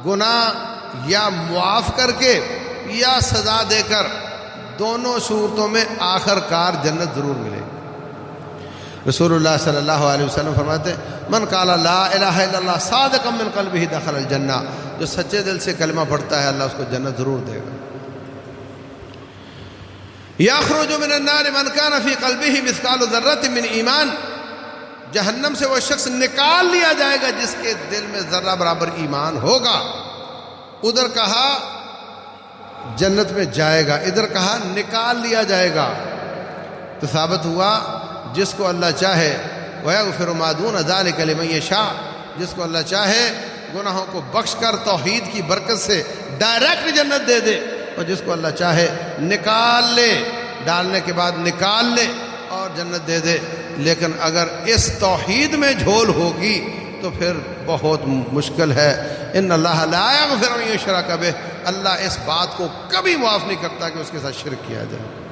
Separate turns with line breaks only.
گناہ یا معاف کر کے یا سزا دے کر، دونوں صورتوں میں آخر کار جنت ضرور ملے گی۔ رسول اللہ صلی اللہ علیہ وسلم فرماتے ہیں من قال لا الہ الا اللہ صادقا من قلبہ دخل الجنہ، جو سچے دل سے کلمہ پڑھتا ہے اللہ اس کو جنت ضرور دے گا۔ یخرج من النار من کان فی قلبہ مثقال ذرۃ من ایمان، جہنم سے وہ شخص نکال لیا جائے گا جس کے دل میں ذرہ برابر ایمان ہوگا۔ ادھر کہا جنت میں جائے گا، ادھر کہا نکال لیا جائے گا، تو ثابت ہوا جس کو اللہ چاہے وَيَغْفِرُ مَا دُونَ ذَلِكَ لِمَن يَشَاءُ، جس کو اللہ چاہے گناہوں کو بخش کر توحید کی برکت سے ڈائریکٹ جنت دے دے، اور جس کو اللہ چاہے نکال لے، ڈالنے کے بعد نکال لے اور جنت دے دے۔ لیکن اگر اس توحید میں جھول ہوگی تو پھر بہت مشکل ہے۔ ان اللہ لا یغفر ان یشرک بہ، اللہ اس بات کو کبھی معاف نہیں کرتا کہ اس کے ساتھ شرک کیا جائے۔